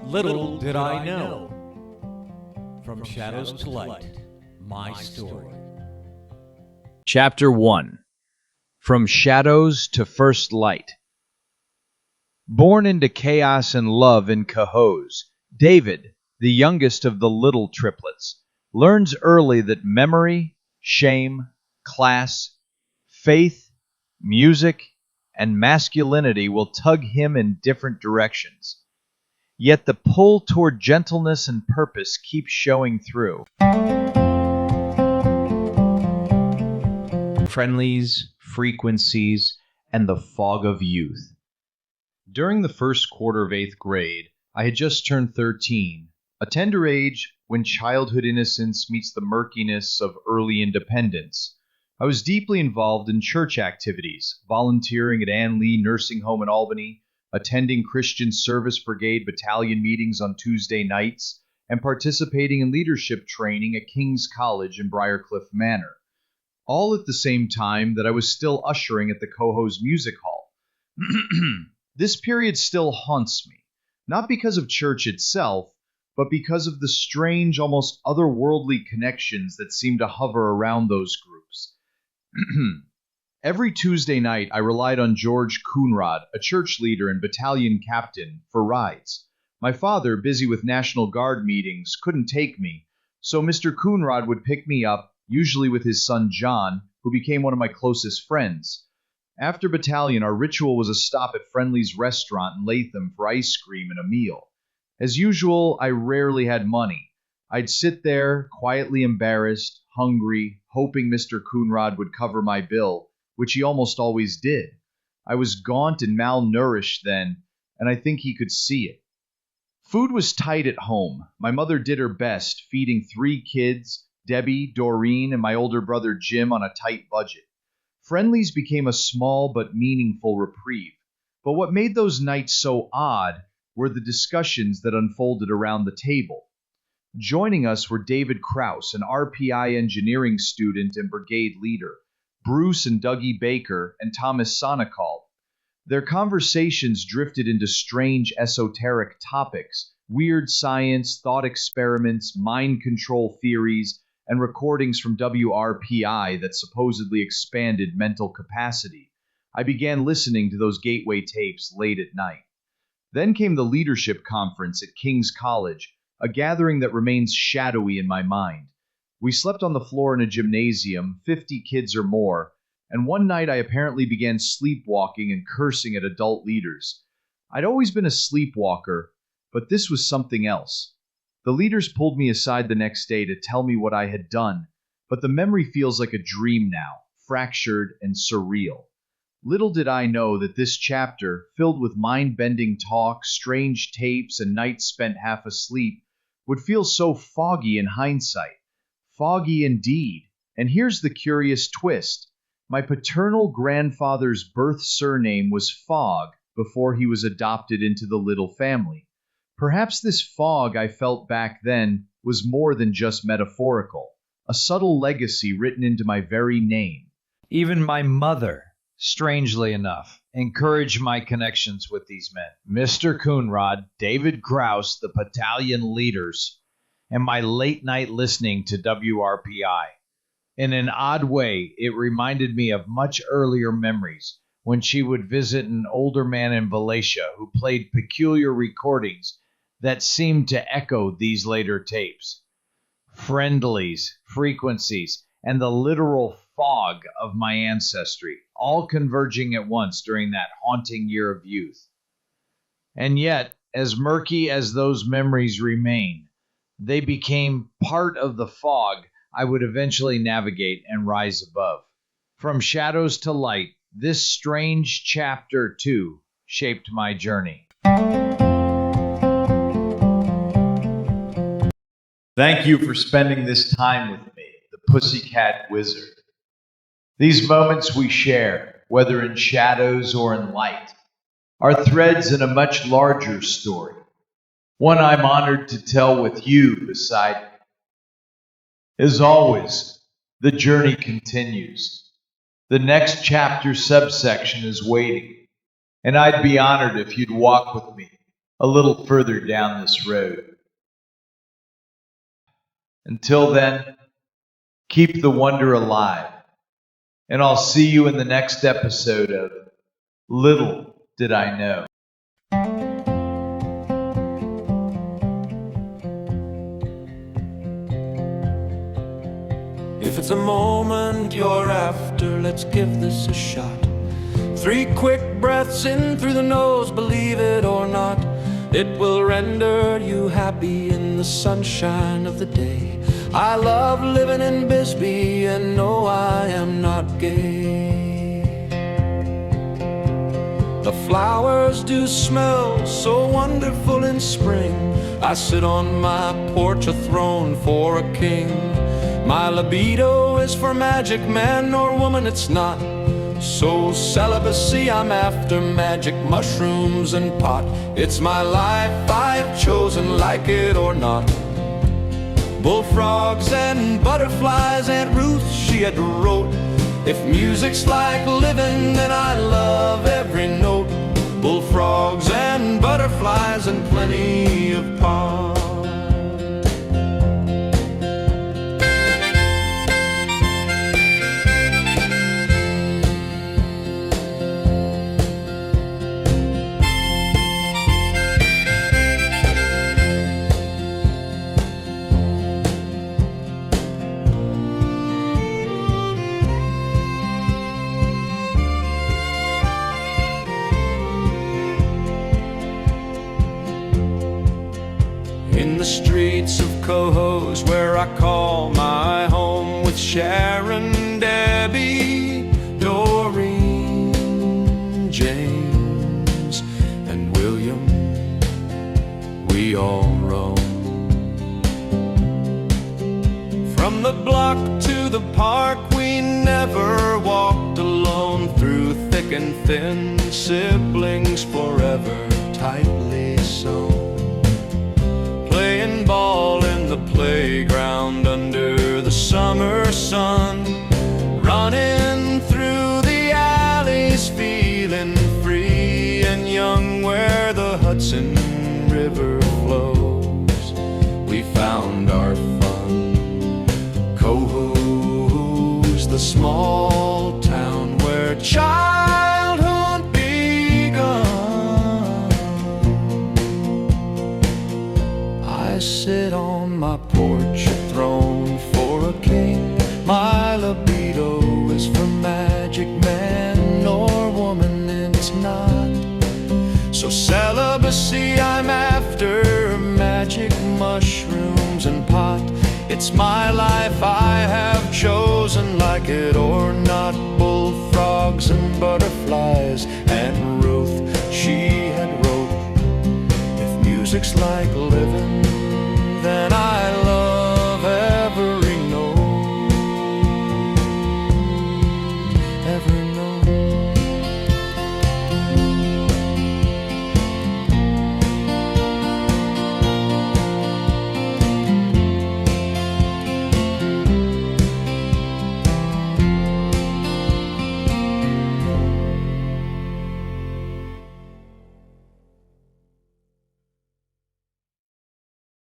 Little did I know. From Shadows to Light, my story. Chapter 1. From Shadows to First Light. Born into chaos and love in Cohoes, David, the youngest of the Liddle triplets, learns early that memory, shame, class, faith, music, and masculinity will tug him in different directions. Yet the pull toward gentleness and purpose keeps showing through. Friendlies, frequencies, and the fog of youth. During the first quarter of 8th grade, I had just turned 13, a tender age when childhood innocence meets the murkiness of early independence. I was deeply involved in church activities, volunteering at Ann Lee Nursing Home in Albany, attending Christian Service Brigade battalion meetings on Tuesday nights, and participating in leadership training at King's College in Briarcliff Manor. All at the same time that I was still ushering at the Cohoes Music Hall. This period still haunts me, not because of church itself, but because of the strange, almost otherworldly connections that seem to hover around those groups. Every Tuesday night, I relied on George Coonrod, a church leader and battalion captain, for rides. My father, busy with National Guard meetings, couldn't take me, so Mr. Coonrod would pick me up, usually with his son John, who became one of my closest friends. After battalion, our ritual was a stop at Friendly's restaurant in Latham for ice cream and a meal. As usual, I rarely had money. I'd sit there, quietly embarrassed, hungry, hoping Mr. Coonrod would cover my bill, which he almost always did. I was gaunt and malnourished then, and I think he could see it. Food was tight at home. My mother did her best, feeding 3 kids, Debbie, Doreen, and my older brother Jim, on a tight budget. Friendlies became a small but meaningful reprieve. But what made those nights so odd were the discussions that unfolded around the table. Joining us were David Krause, an RPI engineering student and brigade leader, Bruce and Dougie Baker, and Thomas Sonneckal. Their conversations drifted into strange esoteric topics, weird science, thought experiments, mind control theories, and recordings from WRPI that supposedly expanded mental capacity. I began listening to those gateway tapes late at night. Then came the leadership conference at King's College, a gathering that remains shadowy in my mind. We slept on the floor in a gymnasium, 50 kids or more, and one night I apparently began sleepwalking and cursing at adult leaders. I'd always been a sleepwalker, but this was something else. The leaders pulled me aside the next day to tell me what I had done, but the memory feels like a dream now, fractured and surreal. Little did I know that this chapter, filled with mind-bending talk, strange tapes, and nights spent half asleep, would feel so foggy in hindsight. Foggy indeed. And here's the curious twist. My paternal grandfather's birth surname was Fogg before he was adopted into the Liddle family. Perhaps this fog I felt back then was more than just metaphorical, a subtle legacy written into my very name. Even my mother, strangely enough, encouraged my connections with these men. Mr. Coonrod, David Krause, the battalion leaders, and my late-night listening to WRPI. In an odd way, it reminded me of much earlier memories when she would visit an older man in Valencia who played peculiar recordings that seemed to echo these later tapes. Friendlies, frequencies, and the literal fog of my ancestry, all converging at once during that haunting year of youth. And yet, as murky as those memories remain, they became part of the fog I would eventually navigate and rise above. From shadows to light, this strange chapter, too, shaped my journey. Thank you for spending this time with me, the Pussycat Wizard. These moments we share, whether in shadows or in light, are threads in a much larger story, one I'm honored to tell with you beside me. As always, the journey continues. The next chapter subsection is waiting, and I'd be honored if you'd walk with me a little further down this road. Until then, keep the wonder alive, and I'll see you in the next episode of Little Did I Know. If it's a moment you're after, let's give this a shot. 3 quick breaths in through the nose, believe it or not, it will render you happy in the sunshine of the day. I love living in Bisbee, and no, I am not gay. The flowers do smell so wonderful in spring. I sit on my porch, a throne for a king. My libido is for magic, man or woman it's not. So celibacy, I'm after magic mushrooms and pot. It's my life I've chosen, like it or not. Bullfrogs and butterflies, Aunt Ruth, she had wrote, if music's like living, then I love every note. Bullfrogs and butterflies and plenty of pot. In the streets of Cohoes, where I call my home, with Sharon, Debbie, Doreen, James, and William, we all roam. From the block to the park, we never walked alone. Through thick and thin, siblings forever tightly sewn. Playing ball in the playground under the summer sun, running through the alleys, feeling free and young where the Hudson River flows. We found our fun. Cohoes, the small town where childhood begun. I sit on my porch, a throne for a king. My libido is for magic, man or woman it's not. So celibacy, I'm after magic mushrooms and pot. It's my life I have chosen, like it or not. Bullfrogs and butterflies, and Ruth, she had wrote, if music's like living,